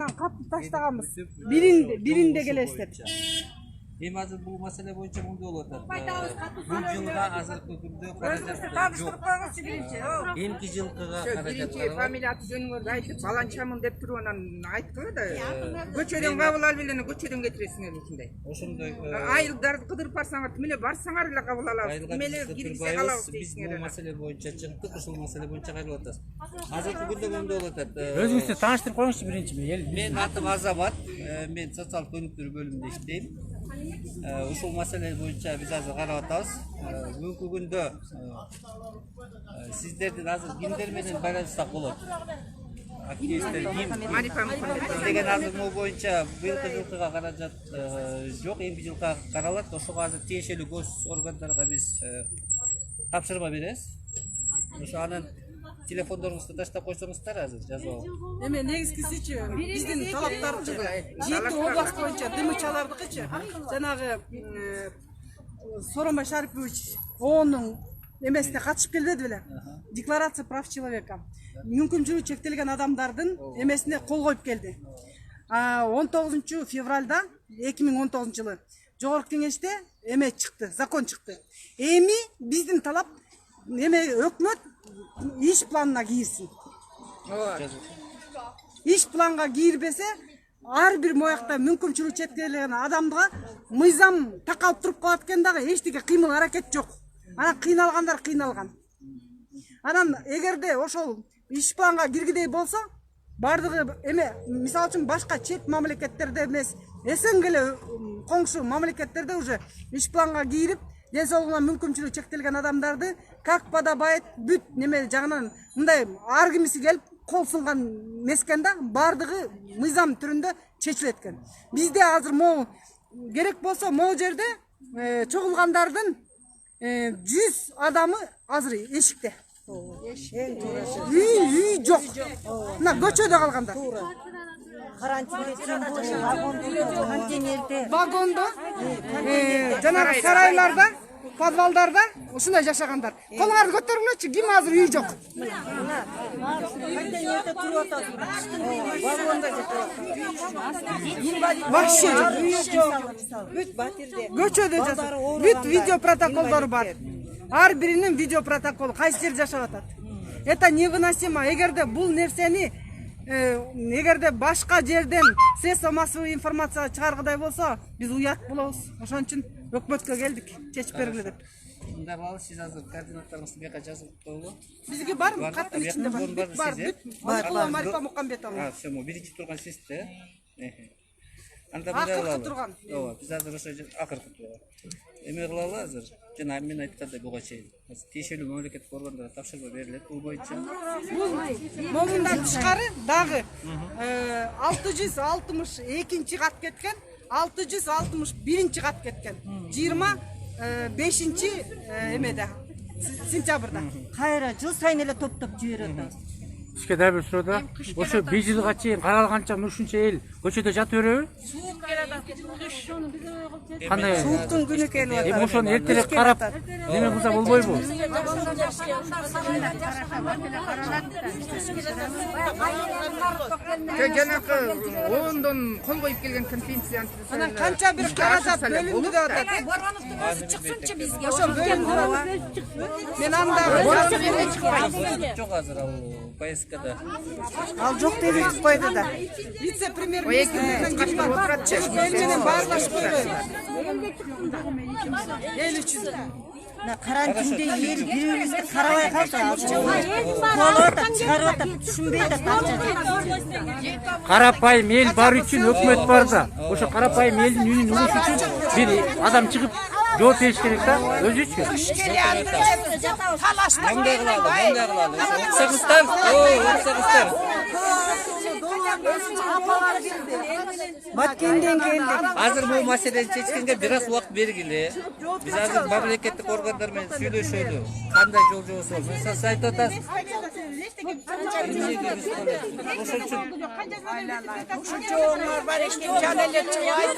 Katlı taştağımız. Birinde gelesler. Hem hazır bu mesele boyunca mumda olatar. Bu yılda hazırlıklı günde karajat yok. Hem ki yılkıga karajat var. Familiyatı jönüngörde aytıp balançamın dep turup aytkıla da göçöden kabul al bileni göçöden getiresingер içinde. Oşunday Ayılдар kıdırıp barsaňar tümüne barsaňar эле kabul alabыз. Mele girse alabız. Biz bu mesele boyunca çıktık, uşul mesele boyunca kayıp atasiz. Hazırlıklı günde mumda olatar. Özüňizdi taňyştyryp koýuňuzçy birinçi mi? Men atım Azabat, men sotsial köňüktür bölümünde işleyim. Uşul mesele boyunca biz hazır karap atабыз. Bugünkü günde sizlerden hazır kimler menen baylanışsak bolat. Aktivistler kim? Деген hazır bu boyunca bıyılkı жылкыга каражат жок, эмки жылкыга каралат. Ошого азыр тиешелүү көз органдарга биз тапшырма беребиз. Ошо анын телефондорыңузду таштап койсоңуздар азыр жазып алып. Эме негизгисичи биздин талаптарчы 7 область боюнча дымычалардыкычы жанагы Сооронбай Шарипович ООНдун эмесине катышып келбеди беле? Декларация прав человека. Мүмкүнчүлүгү чектелген адамдардын эмесине кол коюп келди. 19 февралда 2019 жылы Жогорку кеңеште эме чыкты, закон чыкты. Эми биздин талап эме өкмөт иш планына кийирсин. Иш планга кийирбесе, ар бир моякта мүмкүнчүлүгү чектелген адамга мыйзам такалып туруп калат экен дагы эчтеке кыймыл аракет жок. Анан кыйналгандар кыйналган. Анан эгерде ошол иш планга киргидей болсо, бардыгы эме мисалы үчүн башка чет мамлекеттерде эмес, СНГ эле коңшу мамлекеттерде уже иш планга кирип, ден соолугуна мүмкүнчүлүгү чектелген адамдарды как подобает бүт неме жагынан мындай ар кимиси келип кол сунган мескенде бардыгы мыйзам түрүндө чечилет экен. Бизде азыр могу керек болсо могу жерде чогулгандардын 100 адамы азыр эшикте. Үй жок. Мына көчөдө калгандар. Вагондо, жанагы сарайларда, подвалдарда ушундай жашагандар. Колуңарды көтөрүңөрчү, ким азыр үй жок. Вообще жок. Көчөдө жашап, бүт видео протоколдору бар. Ар биринин видео протоколу кайсы жерде жашап атат. Это невыносимо. Эгерде бул нерсени эгерде башка жерден средства массовой информация чыгаргыдай болсо, биз уят болобуз. Ошон үчүн өкмөткө келдик, чечип бергиле деп. Мындай кылабыз, сиз азыр координаттарыңызды бияка жазып коюңузбу? Бизге бар, каттын ичинде бар. Бар. Марифа Мукамбетова. Все, биринчи турган сизде. Анда мындай кылалы. Ооба, биз азыр ошо акыркы турган. Эме кылалы азыр. Жана мен айткандай буга чейин тиешелүү мамлекеттик органдарга тапшырма берилет бул боюнча. Момундан тышкары дагы 662 кат кеткен, 661 кат кеткен. 25 эмеде сентябрда. Кайра жыл сайын эле топтоп жиберет. Сизге дагы бир суроо да. Ошо 5 жылга чейин каралганча ушунча эл көчөдө жата береби? Кандай? Сууктун күнү келип атат. Эми ошону эртерээк карап, неме кылса болбойбу? Жанагы ООНдон кол коюп келген конвенцияны Анан канча бир каражат бөлүндү деп атат. Боронуктун өзү чыксынчы бизге. Ошо бөлүндү. Мен анда Жок азыр ал поездкада. ал жок деп койду да. Вице-премьер-министрден ким бар? Эл менен баарлашып койбойбу. Эл үчүн. Карантинде эл бири-бирибизди карабай калды. Болуп атат, чыгарып атат, түшүнбөй атат. Карапайым эл бар үчүн өкмөт бар да. Ошо карапайым элдин үнүн угуш үчүн бир адам чыгып жооп бериш керек да, өзү үчүн. Мындай кылалы. Сагыстан, Сагыстан. Баткенден келдик. Азыр бул маселени чечкенге бир аз убакыт бергиле. Биз азыр мамлекеттик органдар менен сүйлөшөлү. Кандай жол жобосу бар? Мисалы сиз айтып атасыз. Ошон үчүн бар эшне жаңы эле чыгайт.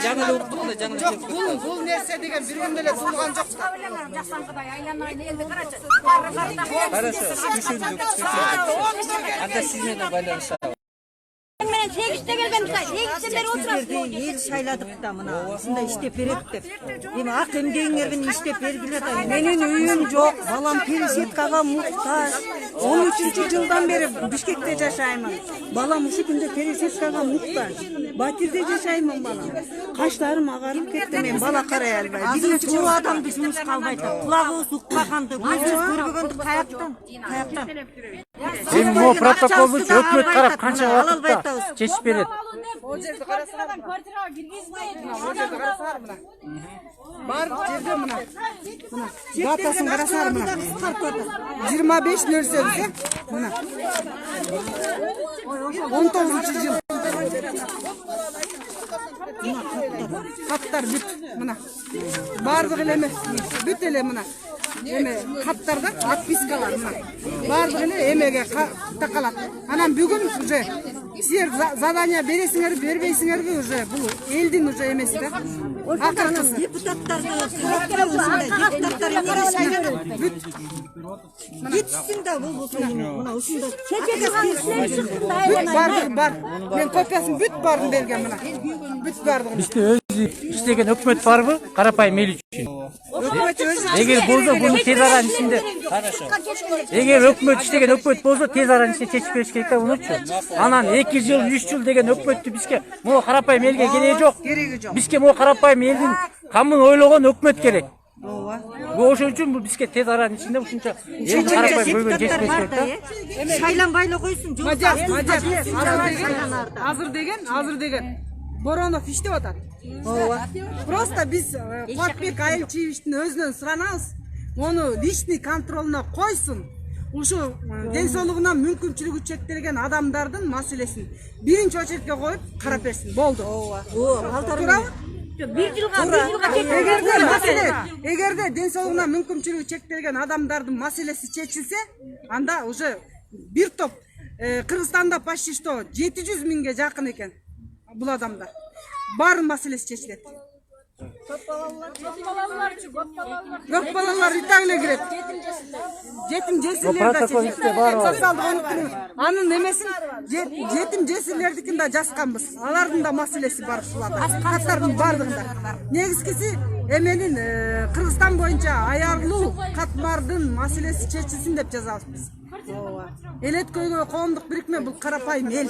жаңы эле уктук да, жаңы эле. Жок, бул нерсе деген бир күндө эле туулган жок. Жасаңкыдай айланайын элди карачы. Хорошо, түшүндүк. анда сиз менен байланышабыз. Мен 8'te geldim. 8'ten beri oturup. Сіздерді ел сайладық та мына осындай іштеп береді деп. Эми ак эмгегиңерден иштеп бергиле да. Менин үйүм жок, балам пересеткага муктаж. 13-жылдан бери Бишкекте жашаймын. Балам ушу күндө пересеткага муктаж. Батирде жашаймын балам. Каштарым агарып кетти, мен бала карай албай. Биринчи жолу адамды жумушка албайт. Кулагыбыз укпаганды, көзүбүз көрбөгөндү каяктан? Эми могу протоколду өкмөт карап канча убакытта чечип берет. Бардык жерде мына. Датасын карасаңар мына. 25.08 мына. 19-жыл. Каттар бүт мына. Бардык эле эмес. Бүт эле мына. Эме каттарда отпискалар мына. Бардык эле эмеге такалат. Анан бүгүн уже силер задание бересиңерби, бербейсиңерби уже бул элдин уже эмеси да. Акыркысы депутаттарды депутаттар жетишсин да бул мына ушундай бар. Мен копиясын бүт барын берген мына. Бүт бардыгын. Бизде өзү иштеген өкмөт барбы? Карапайым эл үчүн. Өкмөт өзү Эгер болсо буну тез аранын ичинде, эгер өкмөт иштеген өкмөт болсо тез аранын ичинде чечип бериш керек да унутчу. Анан 2 жыл, 3 жыл деген өкмөттү бизге могу карапайым элге кереги жок. Бизге могу карапайым элдин камын ойлогон өкмөт керек. Ооба. Ошон үчүн бул бизге тез аранын ичинде ушунча эл карапайым көйгөн жетпеш керек да. шайланбай эле койсун. Азыр деген Боронов иштеп атат. Просто биз Куатбек Айылчиевичтин өзүнөн суранабыз. Ону личный контролуна койсун. Ушу ден соолугунан мүмкүнчүлүгү чектелген адамдардын маселесин биринчи очередке коюп карап берсин. Болду. Туурабы? Bir yılga Эгерде ден соолугунан мүмкүнчүлүгү чектелген адамдардын маселеси чечилсе, анда уже бир топ Кыргызстанда почти что 700 миңге жакын экен бул адамдар. Баардын маселеси чечилет. Көп балалар итак эле кирет. Жетим жесирлерди чечилет. Анын эмесин жетим жесирлердикин да жазганбыз. Алардын да маселеси бар ушуларда. Каттардын баардыгында. Негизгиси эменин Кыргызстан боюнча аярлуу катмардын маселеси чечилсин деп жазабыз биз. Эл өткөргөн коомдук бирикме бул карапайым эл.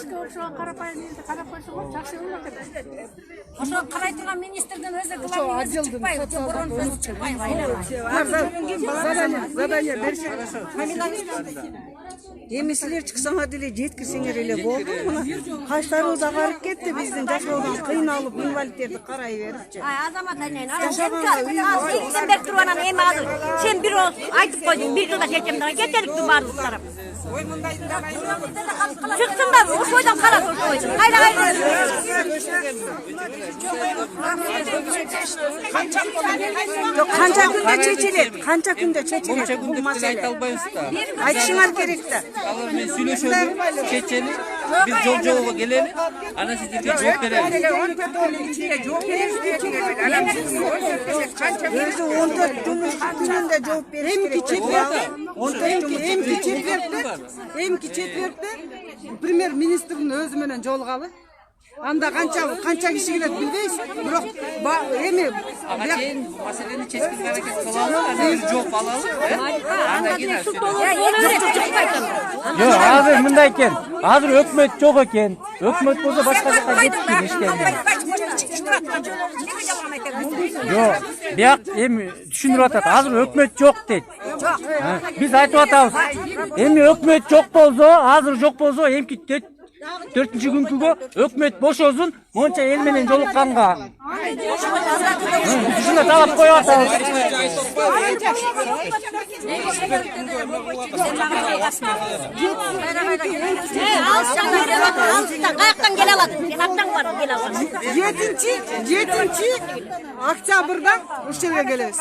Ошо карай турган министрдин өзү главный чыкпай, борон сөзү чыкпай. Задание беришет. Эми силер чыксаңар деле жеткирсеңер эле болду. Мына каштарыбыз агарып кетти, биздин жашоодон кыйналып инвалидтерди карай берипчи. Азамат айнен, сен берип турганан эми азыр сен бир айтып койдуң, бир жылда чечем деген кетеликти баардык тарап. Чыксындар, ошойдон карап ошойду. Кайда Канча күндө чечилет? Канча күндө чечилет? Бул маселе айта албайбыз да. Айтышыңар керек да. Алар менен сүйлөшөлү, чечели, биз жол-жолго келели, анан сиздерге жооп беребиз. Өзү 14 жумуш күнүндө жооп бериш керек. Эмки четвертте премьер-министрдин өзү менен жолугалы. Анда канча киши келет билбейбиз. Бирок эми Ага чейин маселени чечкенге аракет кылалы, анан жооп алалы. Андан кийин Жок, азыр мындай экен. Азыр өкмөт жок экен. Өкмөт болсо башка жака кетти иштегенде. Жок, бияк эми түшүндүрүп атат. Азыр өкмөт жок дейт. Биз айтып атабыз. Эми өкмөт жок болсо, азыр жок болсо, эмки 4-күнгө өкмөт бошосун, монча эл менен жолукканга. Ушуна талап коюп атабыз. Каяктан келе алат? Аптан бар келе алат. 7 октябрда ушул жерге келебиз.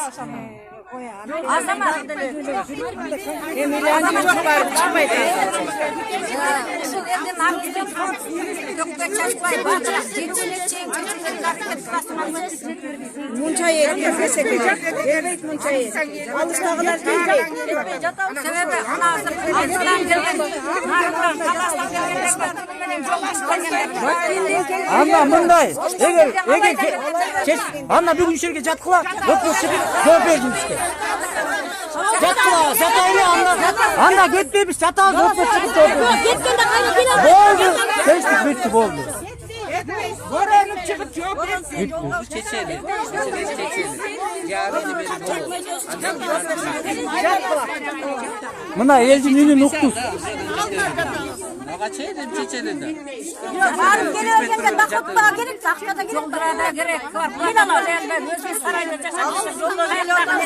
Azamaz. Muncha yedi, evet muncha yedi. Alıştağılar değil. Sebebi Azam'dan gelgen, Anna mындай. Anna бүгүн ишерге жаткыла. Өкмөт чыгып жооп бердим сизге. Жаткыла, жатайлы Анна. Анна кетпейбиз, жатабыз, өкмөт чыгып жооп бердим. Кеткенде кайра кыйнап. Болду. Тештик бүттү, болду. Boranıp çıkıp çok etsin. Çeçeli. Yarını benim oğlum. Мына элдин үнүн уктуз. Ага çeydim Çeçeli'de. Barıp geliyorken dakotluğa gerek, takşada gerek. Burada gerek var. Kıynalar. Özgür sarayda yaşamışsın. Yolda geliyorlar.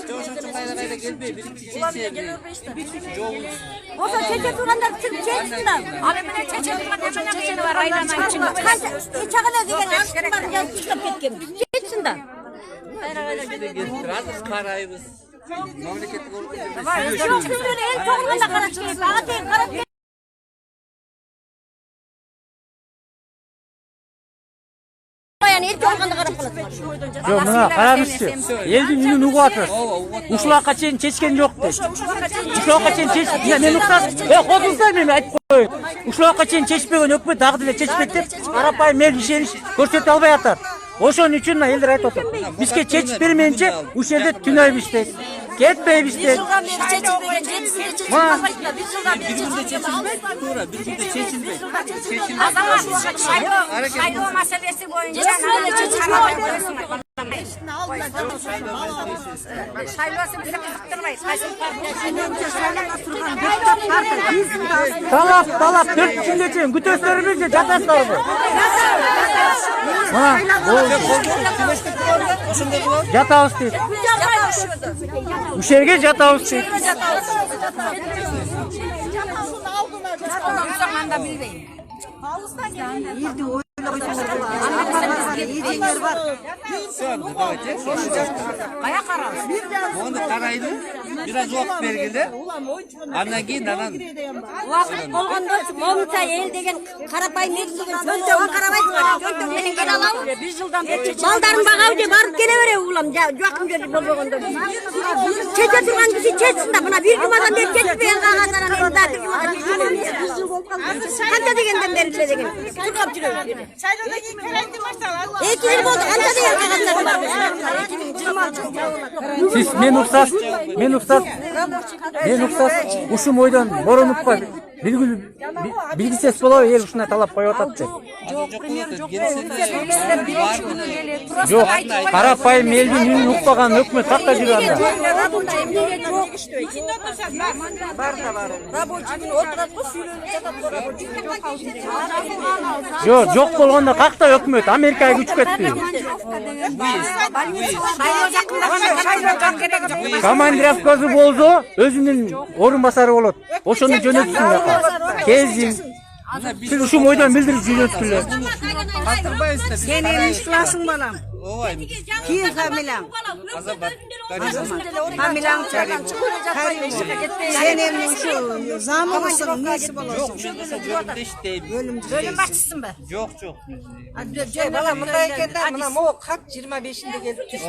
Çocuklarla gelmeyi birinci Çeçeli. Olsa çeçe duranlar Türk çeçsinden. Abi bile çeçe durma çeçe var. Aynen çeçe. Çağına diyen aşklar yazmışlar ketken. Çeçsinden. Hazır karayımız. Memleketli olup Yok sizin en çoğunluğunda karıştırıp. Ağatayım karıştırıp. Yani ilk olganda karap kılıp. Жок, мына караңызчы. Элдин үнүн угуп атат. Ушуларга чейин чечкен жок дейт. Ушуларга чейин чечкен, мен уктап, кодуңуздар мен айтып коеюн. Ушуларга чейин чечпеген өкмөт дагы деле чечпейт деп, арапайым эл ишенич көрсөтө албай атат. Ошон үчүн мына элдер айтып атат. Бизге чечип бермейинче ушул жерде түнөйбүз дейт. Кетпейбиз дейт. Saygı meselesi boyunca Талап 4-күнгө чейин күтөсүңөрбү, жатасыздарбы? Мына, жатабыз дейт. Ушул жерге жатабыз дейт. Onu karaydı. Biraz vakit belgili. Andan keyin anan. Vakit bolganda momça el degen karapayım el degen jöntöөгө карабайсыңар. Жөнтөк менен келе алам. 1 жылдан бери балдарын багабы же барып келе береби улам. Жакын жерде болбогондо. Чече турган киши чечсин да мына 1 жумадан бери чечпеген кагаздаран орда 1 жумадан канча дегенден бери эле деген. Тургап жүрөбүз. Шайлоодон кийин карантин башталган. 2 жыл болду. Канча деген кагаздар бар. 2020. Siz men uksas. Ушул мойдон Боронукка билгисез болобу, эл ушундай талап коюп атат деп. Жок, карапайым элдин үнүн укпаган өкмөт какта жүрүп анда. Жок болгондо какта өкмөт Америкага күч кетти. Командировкасы болсо, өзүнүн орун басары болот. Ошону жөнөтсүн бака. Кезин. Siz ушул мойдон билдирип жөнөткүлө. Senin iş klasın balam. Kim hamilan? Hamilan çağırın. Senin şu zamı mısın? Nesi bolasın? Bölüm başçısın be. Yok. Bala mındaykenler mına mo kat 25'inde gelip düştü.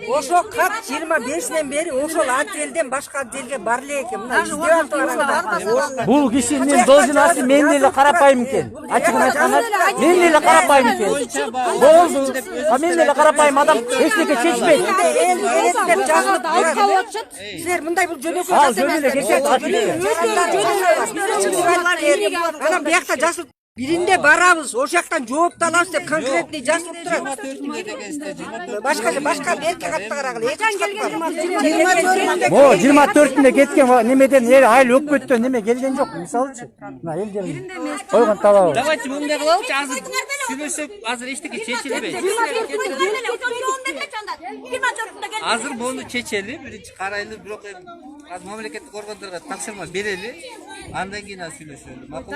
Oşo kat 25'den beri oşol atelden başka atelge barlı eken. Mına izdivatlarında. Бул кишинин должности мен деле карапайым экен. Ачыгын айтканда, мен деле карапайым экен. Болду. Мен деле карапайым адам эчтеке чечпейт. Деп жазылып силер мындай бул жөнөкөй Ал жөн эле кетет ачык. Анан биякта жазылып биринде барабыз, ошол жактан жоопту алабыз деп конкретный жазылып турат. Башка берке катта карагыла. Эчан келген 24-ünde кеткен немеден айыл өкмөттөн неме келген жок. Мисалычы, мына элдердин койгон талабы. Давайте мындай кылалычы, азыр сүйлөшөк, азыр эчтеке чечилбейт. Азыр буну чечели, биринчи карайлы, бирок азыр мамлекеттик органдарга тапшырма берели, андан кийин сүйлөшөлү. Макул?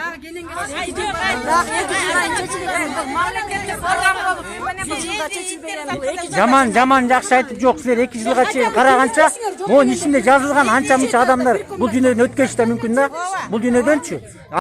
жылда чечилбеген бул 2 жыл. Жаман жакшы айтып жок. Силер 2 жылга чейин караганча могу ичинде жазылган анча мынча адамдар бул дүйнөдөн өткөрүш да мүмкүн да. Бул дүйнөдөнчү.